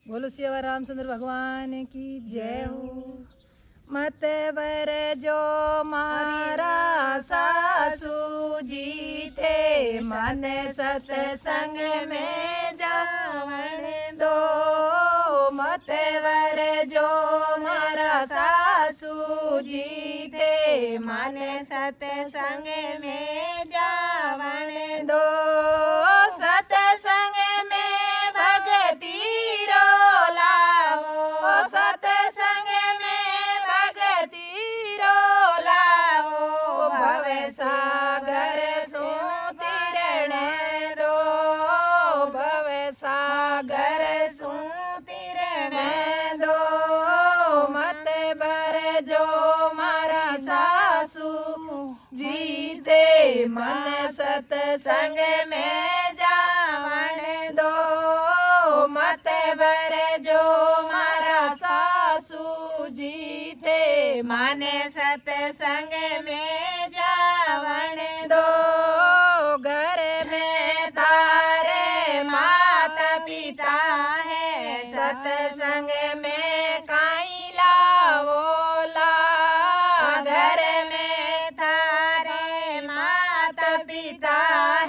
बोलो सिया रामचंद्र भगवान की जय हो। मत बर जो मारा सासू जी थे, मन सत्संग में जावन दो। मत बर जो मारा सासू जी थे, मन सत्संग में जावन दो। सत्संग में भक्ति रो लाओ, सत्संग में भक्ति रो लाओ। भव सागर सो तिरण दो, भव सागर सो तिरण दो। मत बर जो मारा सासू जीते, मन सत्संग में जावन दो। मत बर जो मारा सासू जीते, मन सत्संग में जावन दो। घर में तारे माता पिता है, सत्संग में काई लाओ ला। घर में तारे माता पिता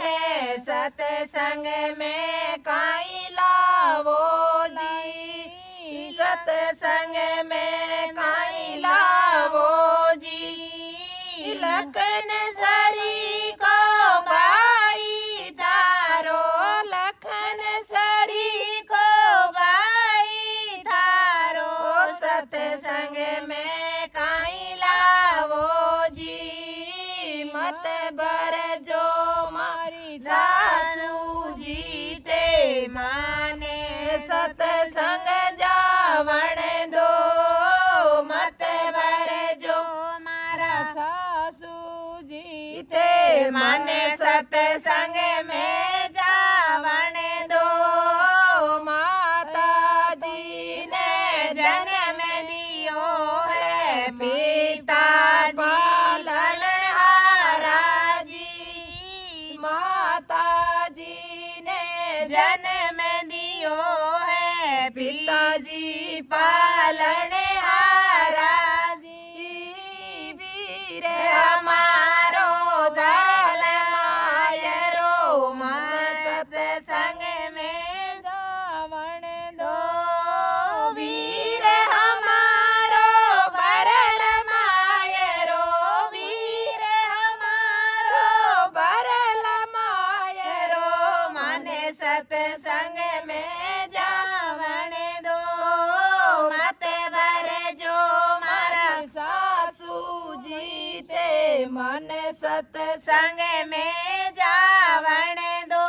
है, सत्संग में काई लाओ जी। सत्संग में काई लाओ जी। लखन सरी को भाई तारो, लखन सरी को भाई तारो। सत्संग में काई लाओ जी। मत बर जो मारी सासू जीते, माने सत्संग जावन दो। मत बर जो मारा सासू जीते, माने सत्संग में जावन दो। माता जी ने जन्म दियो है, पिता पालन हारा जी। माता जी ने जन्म दियो है, पिताजी पालन हारा जी। वीर हमारो धरल मायरो, मन सत्संग में जावन दो। वीर हमारो भरल मायरो, वीर हमारो भरल मायरो। मन सत्संग में जावन दो। मत बर जो मारा सासू जीते, मन सत्संग में जावन दो।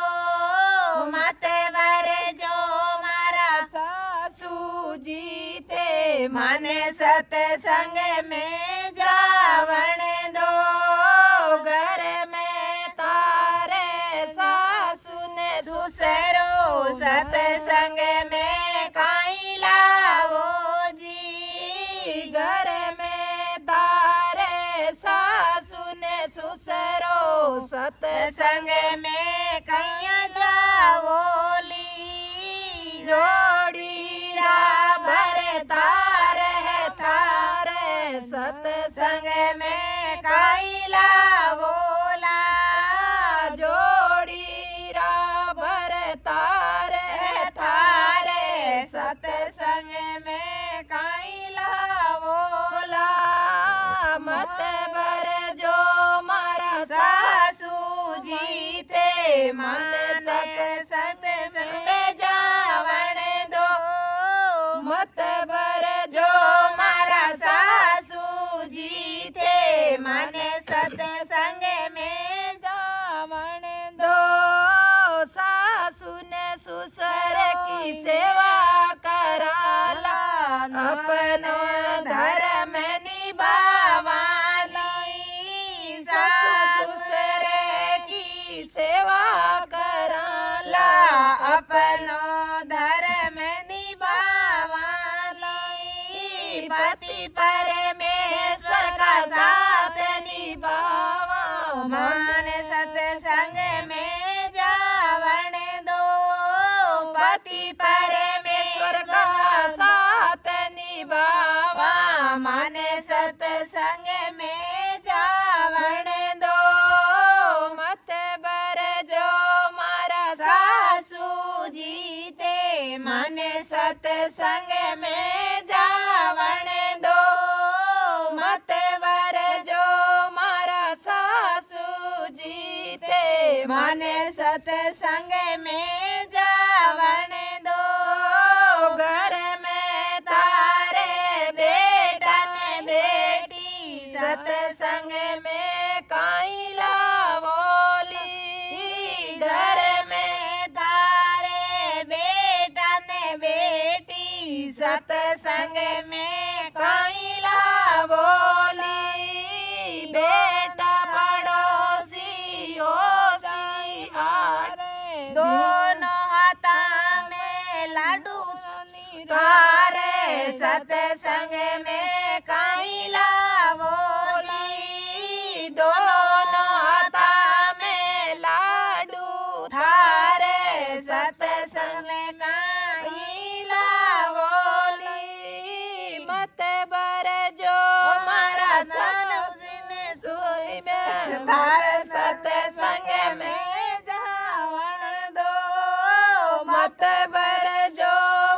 मत बर जो मारा सासू जीते, मन सत्संग में जावन दो। घर में तारे सासू ने ससुरो, सत्संग में काई लाओ जी। घर में तारे सासू ने ससुरो, सत्संग में कैया जाओ ली। जोड़ी राबर तारे तारे, सत्संग में काई लाओ ला। जोड़ी राबर तारे तारे, सत्संग में काई लाओ ला। मत बर जो मारा सासू जीते, मन सत्संग जावन दो। मत बर जो मारा सासू जीते, मन सत्संग में जावन दो। सासू ने ससुर की सेवा कराला, अपनो धर्म निभावा दी। सासू ससुर की सेवा कराला, अपनो धर्म निभावा दी। पति परमेश्वर का साथ निभावा, मन सत्संग में जावन दो। पति परमेश्वर का सत्संग में जावण दो मत वर जो मारा सासू जी थे माने सत्संग में जावण दो घर में तारे बेटा ने बेटी सत्संग में काई लावोली घर में तारे बेटा ने बेटी सत्संग में काई लावोली बेटा पड़ोसी होशियार दोनों हाथा में लाडू तारे सत्संग में काई लावोली दोनों हाथा में लाडू थारे सत्संग में काई लावोली मत बर जो मारा सनुसिन सोई में थारे सत्संग में जावण दो मत बर जो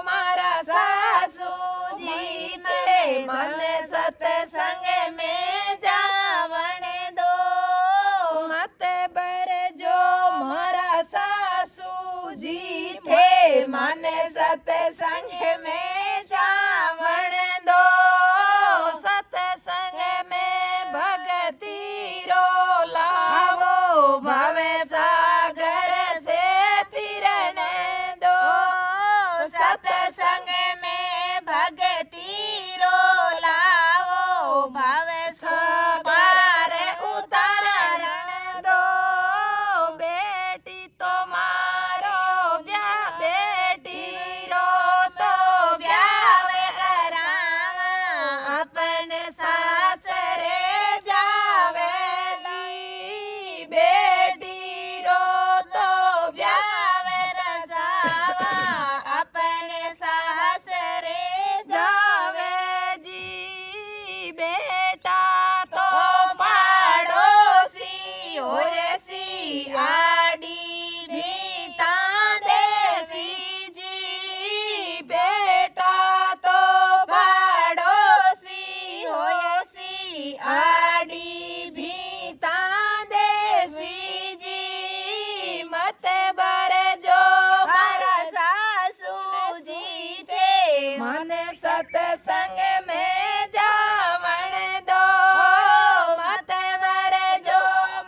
मारा सासू जी थे मन सत्संग में जावण दो मत बर जो मारा सासू जी थे मन सत्संग में जावण दो सत्संग में भगती रो लावो भवे सागर से तिरण दो सत्संग में भगती रो लावो भवे सागर उतरण दो बेटी तो मारो ब्याह बेटी रो तो ब्याह करावा अपन सासरे जावे जी बेटी रो तो ब्याह रसावा अपने सासरे जावे जी बेटा तो पाड़ोसी होयसी आड़ी भीता देसी जी बेटा तो पाड़ोसी होयसी आड़ी भीता देसी जी मत बर जो मारा सासू जी थे मन सत्संग में जावण दो मत बर जो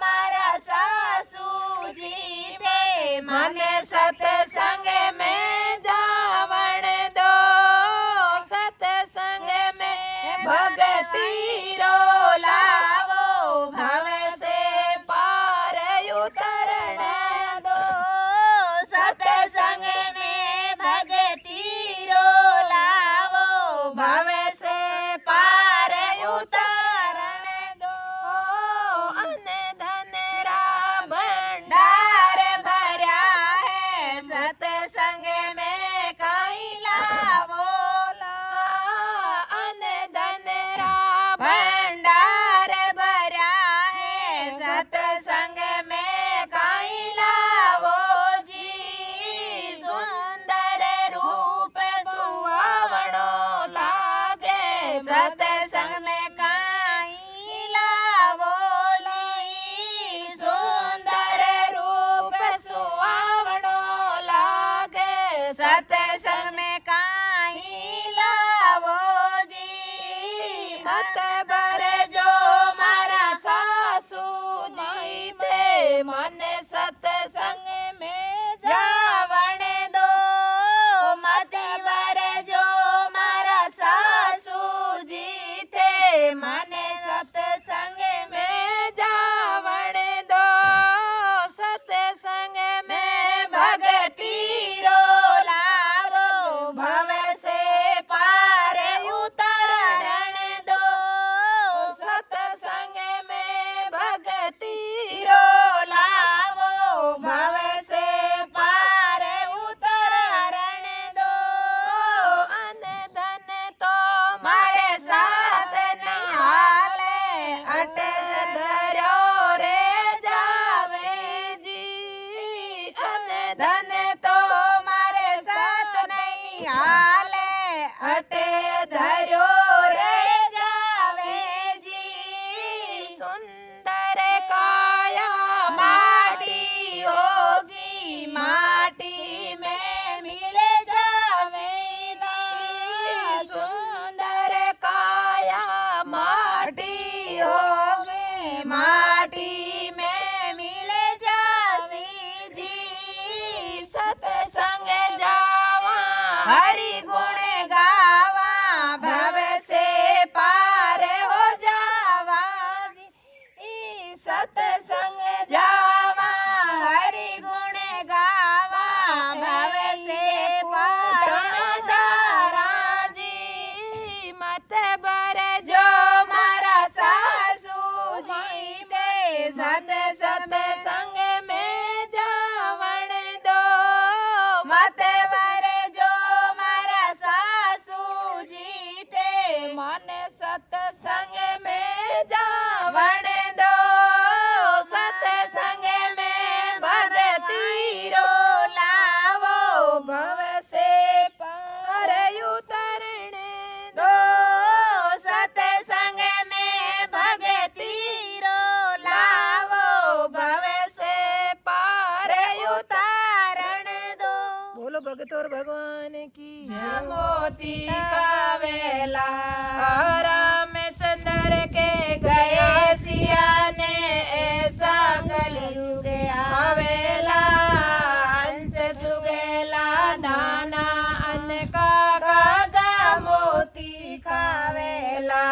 मारा सासू जी थे मन सत्संग में जावण दो सत्संग में भगती रो लावो भव से पार उतरण दो सत्संग में भगती रो लावो भव से पार उतरण दो अन धन रा भंडार भरा है सत्संग में काई लावो अन धन रा भंडार भरा है सत्संग में काई लावो जी सुंदर रूप सुहावणो लागे सत्संग में काई लावो ली सुंदर रूप सुहावणो लागे सत्संग में काई लावो जी मत बर जो मारा सासू जी थे मन सत्संग में जावण दो मत बर जो मारा सासू जी थे मन सत्संग में जावण दो सत्संग में भगती रो लावो भव से पार उतरण दो सत्संग में भगती रो लावो भव से पार હાલે અટે ધર્યો રે જાવેજી સુંદર કાયા માટી હોગી માટી में मिले जावेगी सुंदर काया माटी होगी माटी में मिले जासी जी सत्संग जावा हरि गुण गावा भव से पार हो जावा जी सत्संग जावा हरि गुण गावा भव से पार दारा जी मत बर जो मारा सासू जी ते सत सत्संग में जावण दो मत बर जो मारा सासू जी ते मन सत्संग में जावण दो सत्संग में भक्ति रो लावो भव से पार उतरण दो सत्संग में भक्ति रो लावो भव से पार उतारण दो। बोलो भगत और भगवान की जय। मोती का वेला राम चंद्र के गए सिया ने ऐसा कलयुग आवेला हंस चुगेला दाना अन्न का गागा मोती खावेला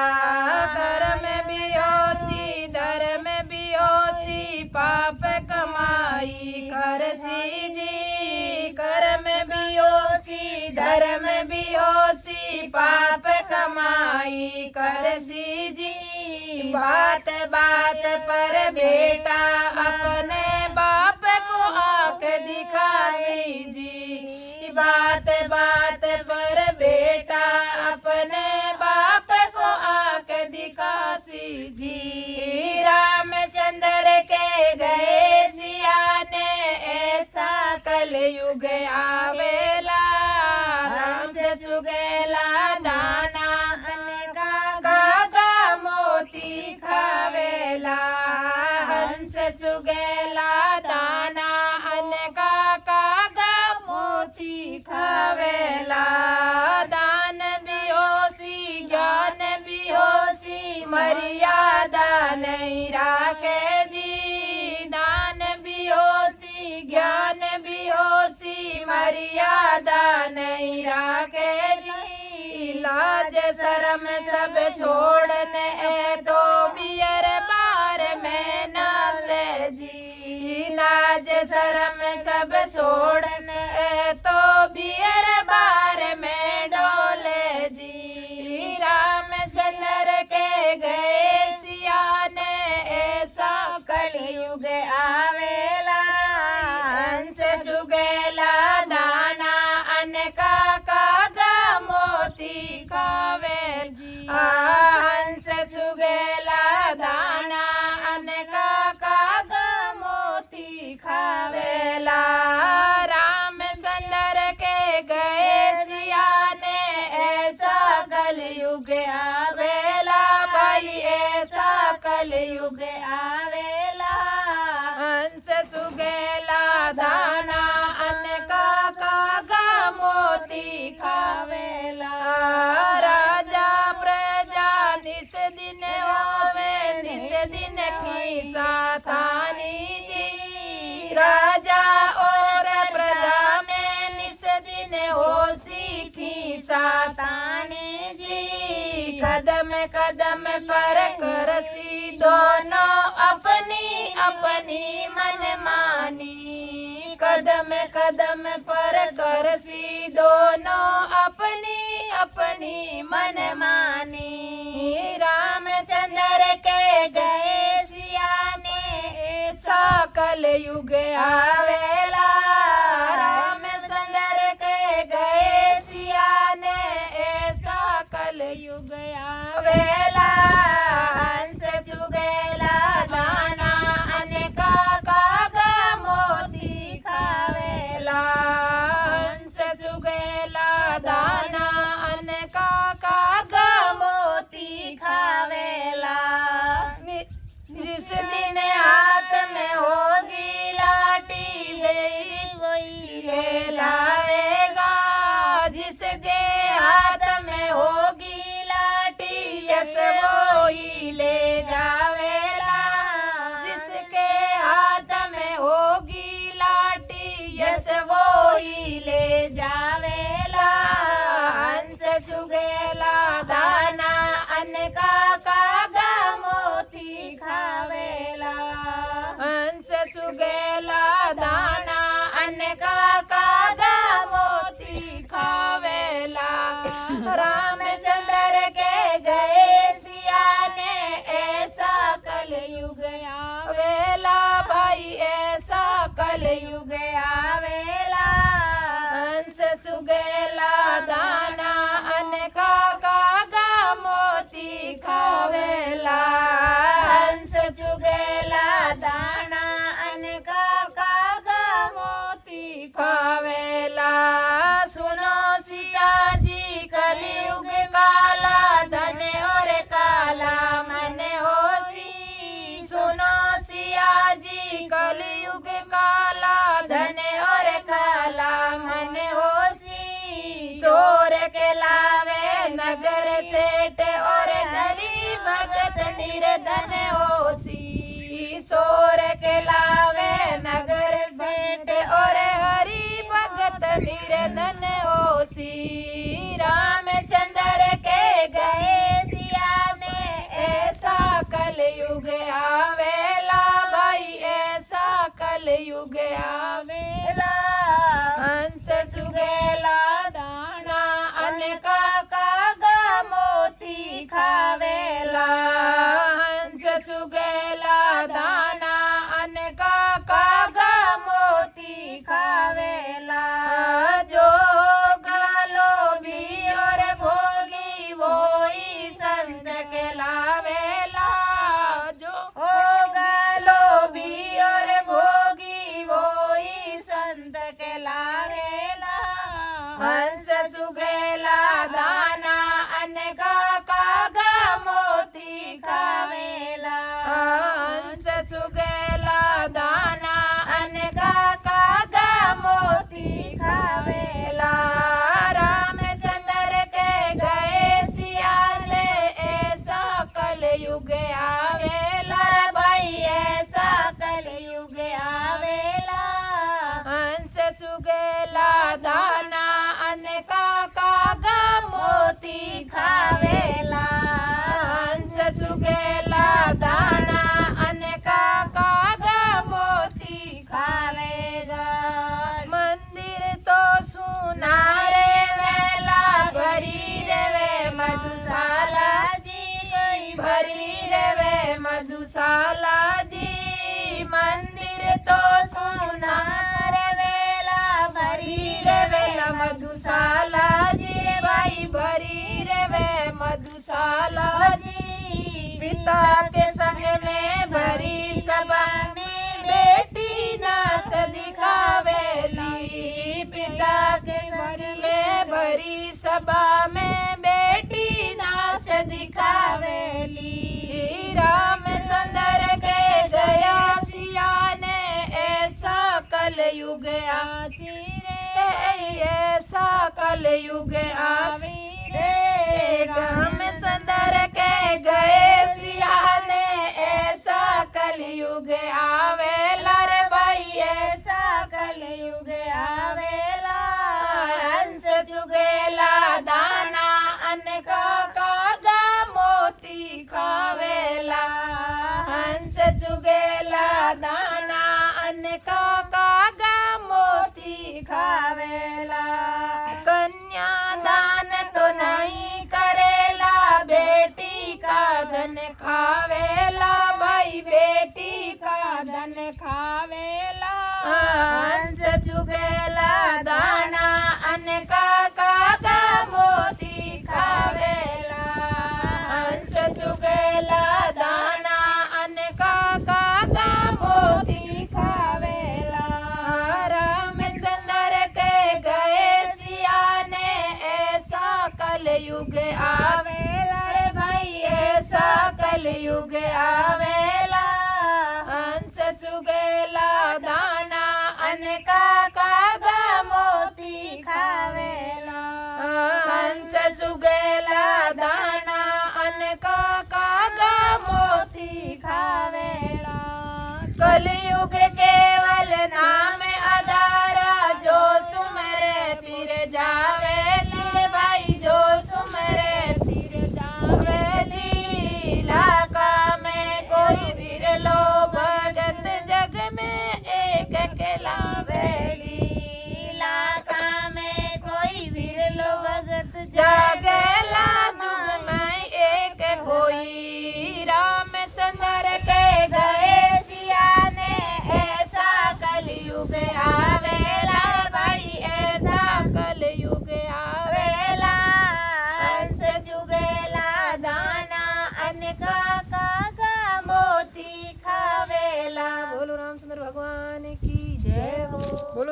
कर्म बियोसी धर्म बियोसी पाप कमाई करसी जी कर्म बियोसी धर्म बियोसी पाप कमाई करसी जी बात बात पर बेटा अपने बाप को आंख दिखासी जी बात बात पर बेटा अपने बाप को आंख दिखासी जी रामचंद्र के गए सिया ने ऐसा कलयुग आवेला राम से चुगेला दाना गागा मोती खावेला हंस चुगेला दाना अनका कागा मोती खावेला दान बिहोसी ज्ञान बिहोसी मर्यादा नहीं राखे जी दान बिहोसी ज्ञान बिहोसी मर्यादा नहीं राखे जी लाज शर्म सब छोड़ने तो बियर बार में नाचे जी लाज शर्म सब छोड़ने तो बियर बार में डोले जी रामचंद्र के गए सिया ने ऐसा कलयुग आवेला हंस चुगेला दाना अनका कागा मोती खावे जी हंस चुगेला दाना अनका कागा मोती खावेला रामचंद्र के गए सिया ने ऐसा कलयुग आवेला भाई ऐसा कलयुग आवेला हंस चुगेला दाना अनका कागा मोती खावेला राजा प्रजा निस दिन होवे निस दिन खीसा थानी जी राजा और प्रजा में निस दिन होसी खीसा तानी जी कदम कदम पर करसी दोनों अपनी अपनी मनमानी कदम कदम पर करसी दोनों अपनी अपनी मनमानी रामचंद्र के गए सिया ने ऐसा कलयुग आवेला रामचंद्र के गए सिया ने ऐसा कलयुग आवेला हंस चुगेला दाना अनका कागा मोती खावेला हंस चुगेला दाना चुगेला दाना अन्न काका मोती खावेला हंस चुगेला दाना अन्न काका मोती खावेला रामचंद्र के गए सिया ने ऐसा कलयुग आवेला भाई ऐसा कलयुग आवेला हंस चुगेला दाना अन्न काका मोती खावेला हंस चुगेला दाना अन्न काका मोती खावेला सुनो सिया जी कलयुग काला धन और काला मन होसी सुनो सिया जी कलयुग काला धन और काला मन होसी चोर के लावे नगर सेठ और हरि भगत निर्धन होसी चोर के लावे नगर सेठ और हरि भगत निर्धन होसी रामचंद्र के गए सिया में ऐसा कलयुग आवेला भाई ऐसा कलयुग आवेला हंस चुगेला दाना अन्न काका मोती खावेला हंस चुगेला दाना अन्न काका मोती खावेला जो लोभी और भोगी वो ही संत कहलावेला जो होगा लोभी और भोगी वो ही संत कहलावेला हंस चुगेला दाना अन्न काका मोती खावेला हंस चुगेला दाना अन्न काका मोती खावेला रामचंद्र के गए सिया से ऐसा कलयुग आवेला भाई ऐसा कलयुग आवेला हंस चुगेला दाना अन्न काका मोती खावेला हंस चुगेला दाना अन्न काका मोती खावेगा मंदिर तो सुना रे वेला भरी रे मधुशाला जी भरी रे मधुशाला जी मंदिर तो सुना रे वेला भरी रे मधुशाला जी भाई भरी रे मधुशाला जी पिता के संग में भरी सभा में बेटी नाच दिखावेली पिता के घर में भरी सभा में बेटी नाच दिखावेली रामचंद्र के गया सिया ने ऐसा कलयुग आची रे ऐसा कलयुग आवी रे रामचंद्र के गए सिया ने ऐसा कलयुग आवेला रे भाई ऐसा कलयुग आवेला हंस चुगेला दाना अन्न काका मोती खावेला हंस चुगेला दाना अन्न काका मोती खावेला कन्या दान तो नहीं करेला बेटी का धन खावेला भाई बेटी का धन खावेला हंस चुगेला दाना अन्न काका मोती खावेला हंस चुगेला दाना अन्न काका मोती खावेला रामचंद्र के गए सिया ने ऐसा कलयुग आवेला रे भाई ऐसा कलयुग आवेला हंस चुगेला दाना अन्न काका मोती खावेला हंस चुगेला दाना अन्न काका मोती खावेला कलयुग केवल नाम आधारा जो सुमरे फिर जावे भाई जो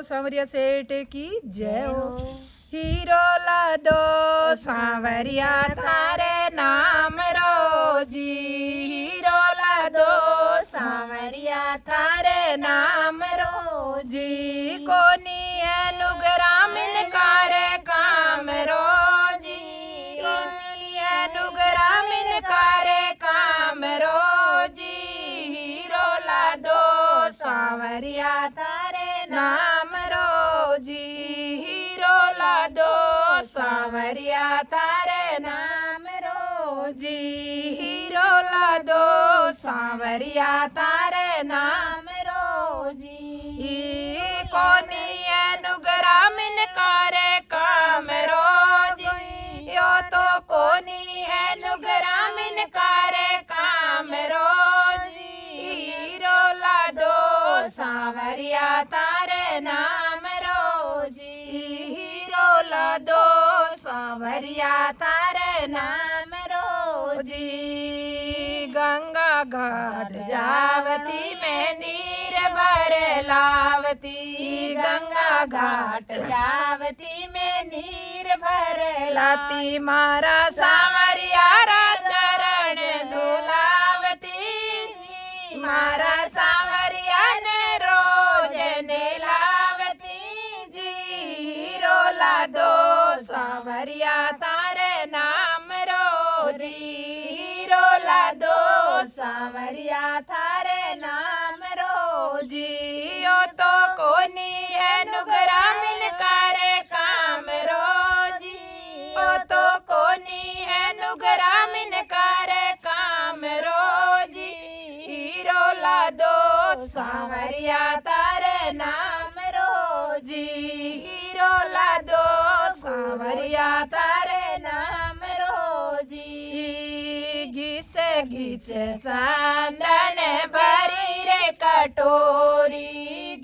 बोलो सांवरिया सेठ की जय हो। हीरो ला दो सांवरिया थारे नाम रोजी, हीरो ला दो सांवरिया थारे नाम रोजी। कोनी एनु ग्रामीण कारे काम रोजी, कोनी एनु ग्रामीण कारे काम रोजी। हीरो ला दो सांवरिया थारे नाम रोजी, हीरो ला दो सांवरिया थारे नाम रोजी। हीरो ला दो सांवरिया थारे नाम रोजी। कोनी एनु ग्रामीण कारे काम रोजी, यो तो कोनी एनु ग्रामीण कारे काम रोजी। हीरो ला दो सांवरिया थारे नाम रोजी, हीरो ला दो सांवरिया थारे नाम रोजी। गंगा घाट जावती में नीर भर लावती, गंगा घाट जावती में नीर भर लाती। मारा सांवरिया रा चरण धुलावती, मारा सांवरिया ने रोज नेलावती जी। हीरो ला दो सांवरिया थारे नाम रोजी, हीरो ला दो सांवरिया थारे नाम रोजी। यो तो कोनी एनु ग्रामीण कारे काम रोजी, ओ तो कोनी एनु ग्रामीण कारे काम रोजी। हीरो ला दो सांवरिया थारे नाम रोजी, हीरो ला दो सांवरिया थारे नाम रोजी। घिसे घिसे चांदन भरी रे कटोरी,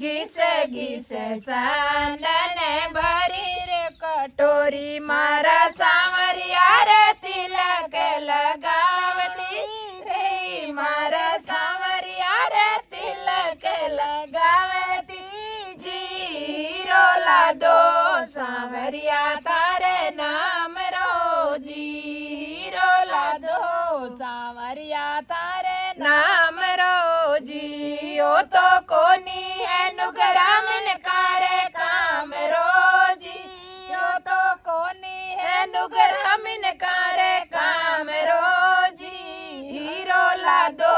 घिसे घिसे चांदन भरी रे कटोरी। मारा सांवरिया रे तिलक लगावती रे, मारा सांवरिया रे तिलक लगावती जी। हीरो ला दो सांवरिया थारे नाम रोजी, हीरो ला दो सांवरिया थारे नाम रोजी। ओ तो कोनी एनु ग्रामीण कारे काम रोजी, ओ तो कोनी एनु ग्रामीण कारे काम रोजी। हीरो ला दो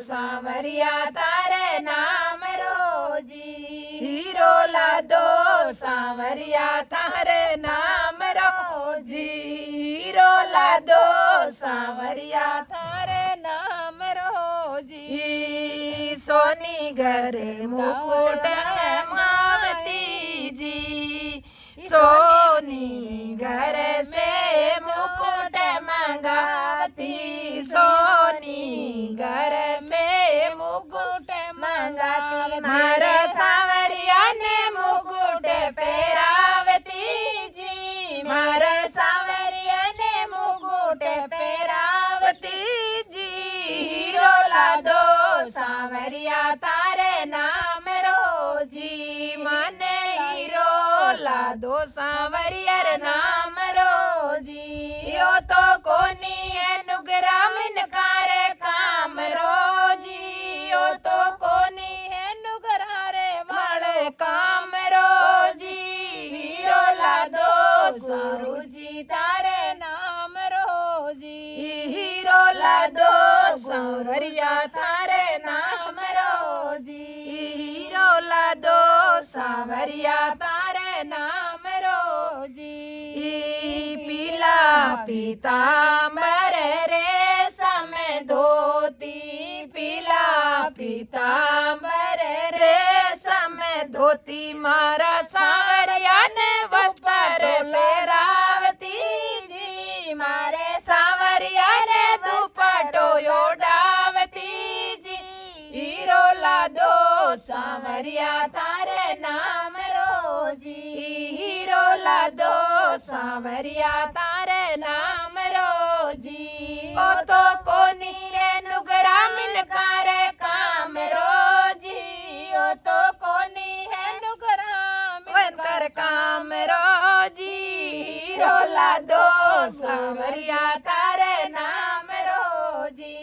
सांवरिया थारे नाम रोजी, हीरो ला दो सांवरिया थारे नाम रोजी। हीरो ला दो सांवरिया थारे नाम रोजी। सोनी घरे मुकुट मावती जी, सोनी घर से मुकुट मंगाती, सोनी घर से मुकुट मंगाती। मारा सांवरिया ने मुकुट पहरावती जी, मारा सांवरिया ने मुकुट पहरावती जी। हीरो ला दो सांवरिया थारे नाम रोजी, मने हीरो ला दो सांवरिया रे नाम रोजी। यो तो कोनी एनु ग्रामीण कारे काम रोजी, यो तो कोनी एनु घरारे वाले काम रोजी। हीरो ला दो सरोजी थारे नाम रोजी, हीरो ला दो सांवरिया थारे नाम रोजी। हीरो ला दो सांवरिया थारे नाम रोजी। पीला पीतांबर रेशम धोती, पीला पीतांबर रेशम धोती। मारा सांवरिया ने वस्त्र पहरावती जी, मारे सांवरिया ने दुपट्टो ओढ़ावती जी। हीरो ला दो सांवरिया थारे नाम रोजी, हीरो ला दो सांवरिया थारे नाम रोजी। ओ तो कोनी एनु ग्रामीण कारे काम रोजी, ओ तो कोनी एनु ग्रामीण हीरो लादो सांवरिया थारे नाम रोजी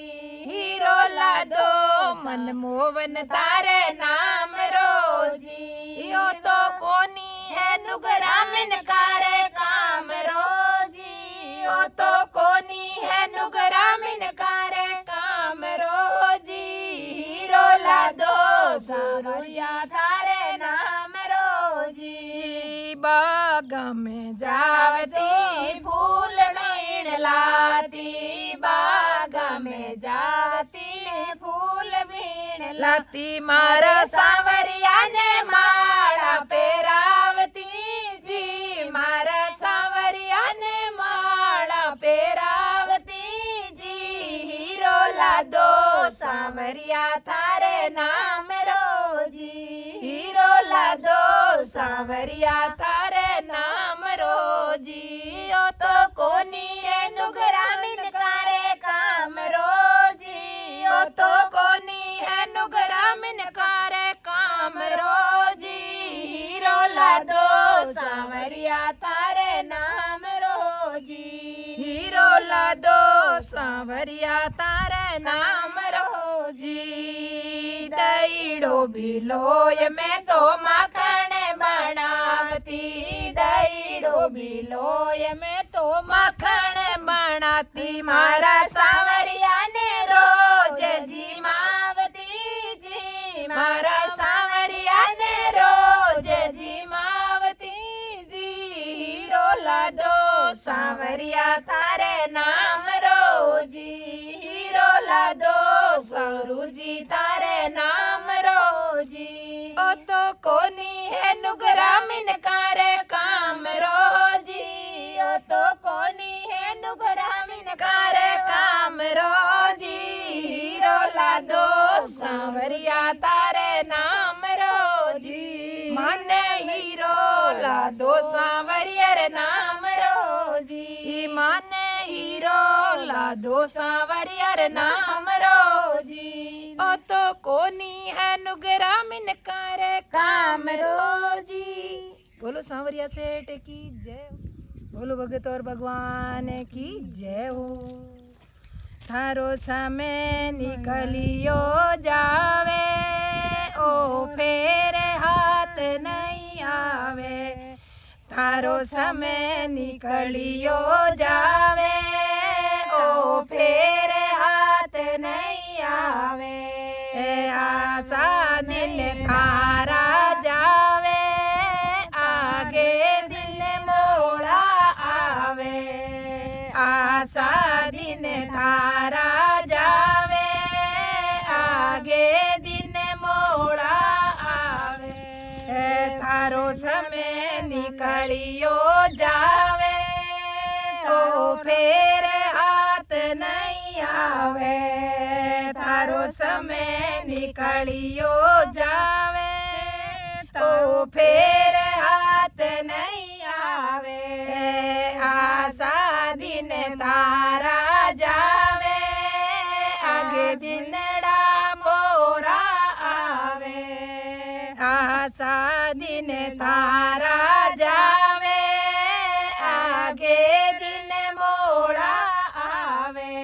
हीरो लादो मनमोहन तारे नाम रोजी यो तो कोनी है नुगरामिन कारे काम रोजी यो तो कोनी है नुगरामिन कारे काम रोजी हीरो लादो सांवरिया थारे नाम रोजी बाग में जावती फूल बीण लाती बाग में जावती फूल बीण लाती मारा सांवरिया ने माला पेरावती जी मारा सांवरिया ने माला पेरावती जी हीरो लादो सांवरिया थारे नाम रोजी हीरो लादो सांवरिया थारे नाम रोजी ओ तो कोनी है नुगरामिन कारे काम रोजी ओ तो कोनी है नुगरामिन कारे काम रोजी हीरो लादो सांवरिया थारे नाम रोजी हीरो लादो सांवरिया थारे नाम रोजी दईड़ो भिलोय में तो माखण बनावती दईड़ो भिलोय में तो माखण बनाती मारा सांवरिया ने रोज जिमावती जी मारा सांवरिया ने रोज जिमावती जी हीरो लादो सांवरिया थारे नाम रोजी हीरो लादो सौरूजी थारे नाम रोजी ओ तो कोनी है नुगरामिन कारे काम रोजी ओ तो कोनी है नुगरामिन कारे काम रोजी हीरो लादो सांवरिया थारे नाम रोजी माने हीरो लादो सांवरिया रे नाम रोजी माने हीरो लादो सांवरिया रे नाम रोजी ओ तो कोनी है नुगरामिन कारे काम रोजी। बोलो सांवरिया सेठ की जय बोलो भगत और भगवान की जय हो। थारो समय निकलियो जावे ओ फेरे हाथ नहीं आवे थारो समय निकलियो जावे ओ फेरे हाथ नहीं आवे आशा दिन थारा जावे आगे दिन मोड़ा आवे आशा दिन थारा जावे आगे दिन मोड़ा आवे थारो समय निकलियो जावे तो फेर हाथ नहीं आवे थारो समय निकलियो जावे तो फेर हाथ नहीं आवे आशा दिन तारा जावे आगे दिनड़ा मोरा आवे आशा दिन तारा जावे आगे दिन मोड़ा आवे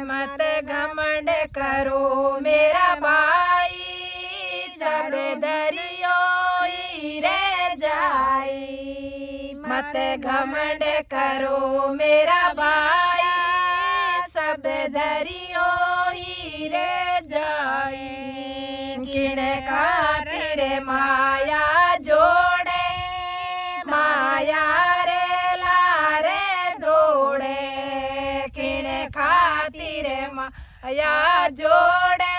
मत घमंड करो मेरा भाई सब दरियो ही रह जाई मत घमंड करो मेरा भाई सब दरियो ही रह जाई किण खातिर माया जोड़े माया रे लारे दौड़े किण खातिर माया जोड़े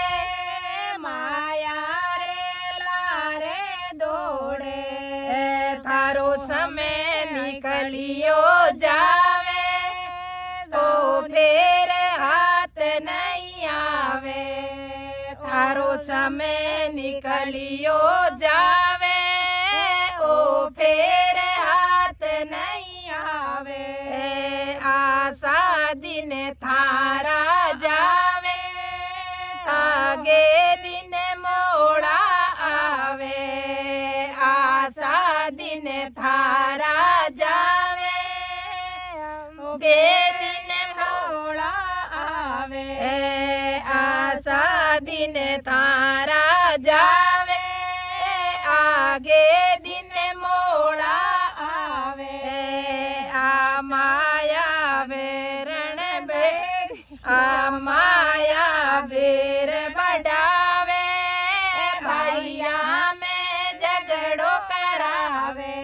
माया रे लारे दौड़े थारो समय निकलियो जावे तो फेर हाथ नहीं आवे थारो समय निकलियो जावे ओ फेर हाथ नहीं आवे आशा दिन थारा जावे आगे दिन मोड़ा आवे आशा दिन थारा जावे के दिन मोड़ा आवे आशा दिन थारा जावे आगे दिन मोड़ा आवे आ माया वेरण बेर आ माया बेर बढ़ावे भैया में झगड़ो करावे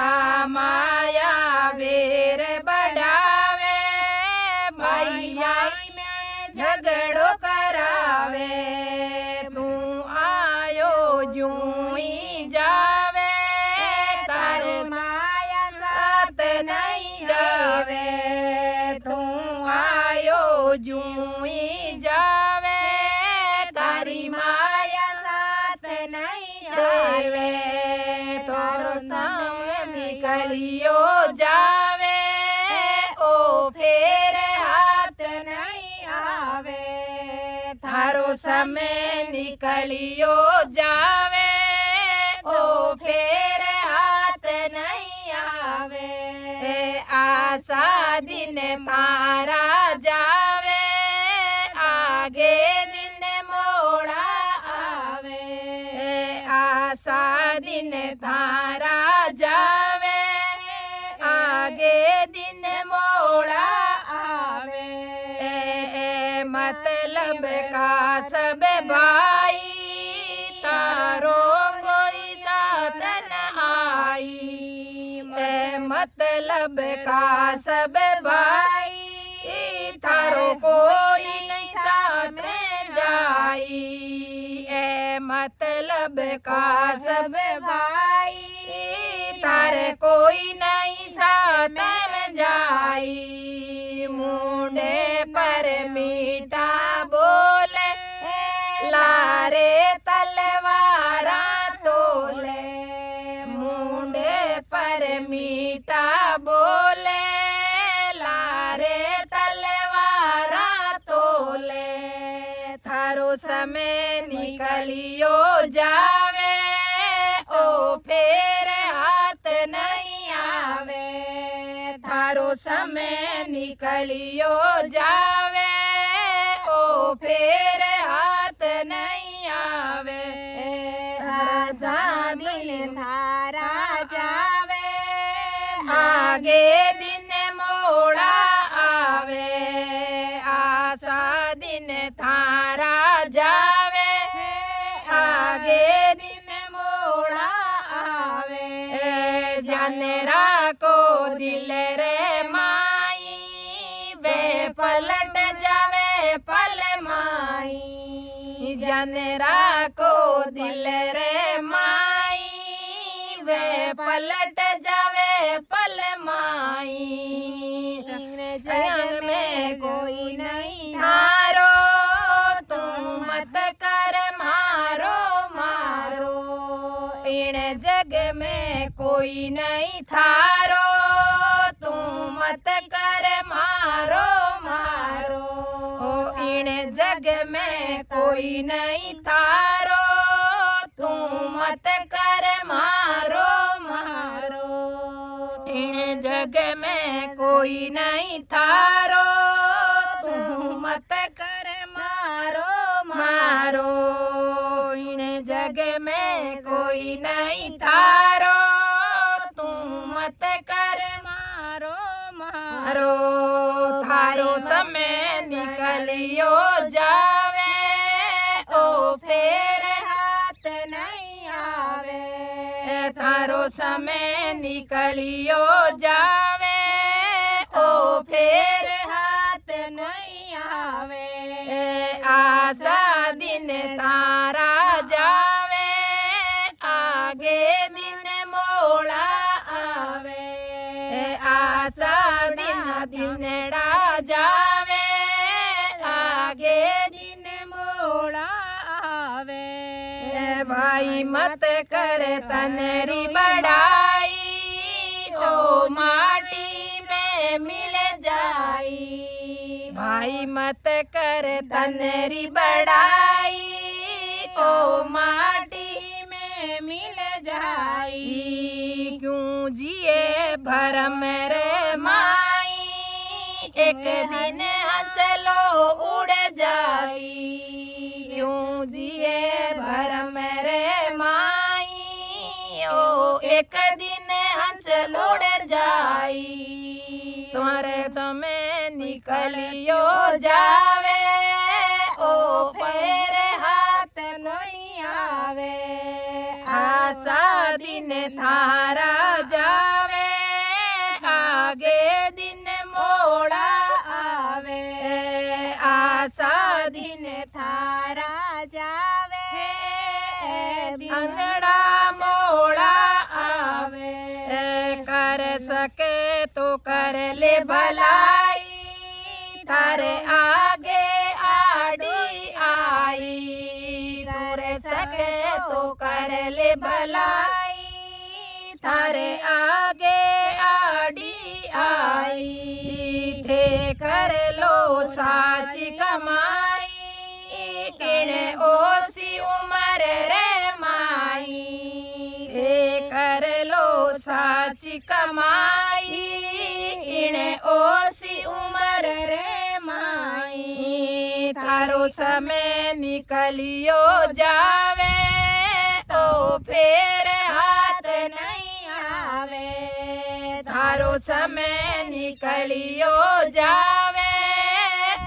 आ माया वेर बढ़ावे भैया में झगड़ो करावे तू आयो जूई जावे तार माया साथ नहीं जावे तू आयो जूई जावे तारी माया साथ नहीं जावे तोरो संग निकलियो जावे ओ फेर हाथ नहीं आवे थारो समय निकलियो जावे ओ फेर हाथ नहीं आवे आशा दिन थारा जावे आगे दिन मोड़ा आवे आशा दिन थारा जावे आगे दिन मोड़ा आवे मतलब का सब भाई तारो कोई जात न आई मतलब का सब भाई थारो कोई नहीं साथ में जाई मतलब का सब भाई तारे कोई नहीं साथ में जाई मुंडे पर मीठा बोले लारे तलवारा तोले मुंडे पर मीठा बोले लारे तलवारा तोले थारो समय निकलियो जावे ओ फेर हाथ नहीं आवे थारो समय निकलियो जावे ओ फेर हाथ नहीं आवे आशा दिन थारा जावे आगे दिन मोड़ा आवे आशा दिन थारा जावे आगे दिन मोड़ा आवे जनेरा को दिल रे माई वे पलट जावे पल माई जनेरा को दिल रे माई वे पलट जावे पल माई जग में कोई नहीं थारो तुम मत कर मारो मारो इन जग में कोई नहीं थारो तुम मत कर मारो मारो इन जग में कोई नहीं थारो तुम मत कर मारो मारो इन जग में कोई नहीं थारो तुम मत कर मारो मारो इन जग में कोई नहीं थारो तुम मत कर मारो मारो थारो समय निकलियो जावे ओ फेर हाथ नहीं आवे थारो समय निकलियो जावे ओ फेर हाथ नहीं आवे आशा दिन तारा जावे आगे दिन मोड़ा आवे आशा दिन दिनड़ा जावे आगे दिन मोड़ा आवे भाई मत कर तनरी बढ़ाई ओ माटी में मिल जाई भाई मत कर तनरी बढ़ाई ओ माटी में मिल जाई क्यों जिए भरम रे माई एक दिन हंसलो उड़ जाई क्यों जिए भरम रे माई ओ एक दिन हंसलो उड़ जाई तुम्हारे समय निकलियो जावे ओ पैर हाथ नहीं आवे आशा दिन थारा जावे आगे दिन मोड़ा आवे आशा दिन थारा जावे अंधड़ा मोड़ा आवे कर सके तो कर ले भलाई थारे आगे आड़ी आई तुरे सके तो कर ले भलाई थारे आगे आड़ी आई थे कर लो साची कमाई किणे ओसी उमर रे माई थे कर लो साची कमाई किणे ओसी उमर रे माई थारो समय निकलियो जावे तो फिर हाथ नहीं आवे थारो समय निकलियो जावे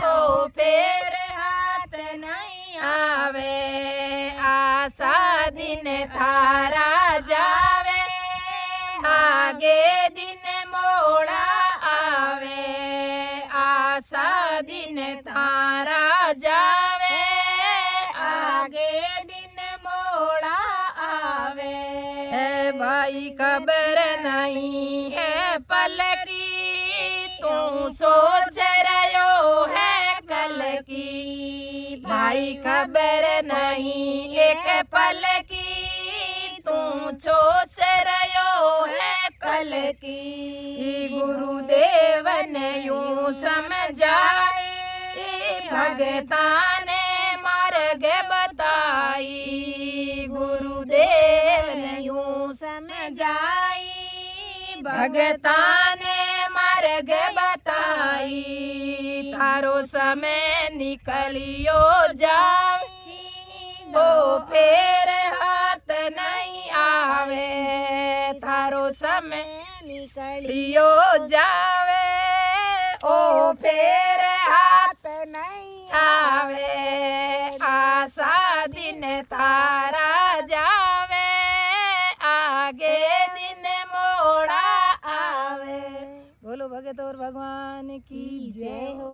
तो फिर हाथ नहीं आवे आशा दिन थारा जावे आगे दिन मोड़ा आवे आशा दिन थारा जावे आगे दिन मोड़ा आवे भाई खबर नहीं है पल की तू सोच रहो है कल की भाई खबर नहीं एक पल की तू सोच रहो है कल की गुरुदेव ने यूं समझाए भगता ने मार्ग बताई गुरुदेव ने यूं समझाई भगता ने मार्ग बताई थारो समय निकलियो जाई तो फिर हाथ नहीं आवे थारो समय निकलियो जावे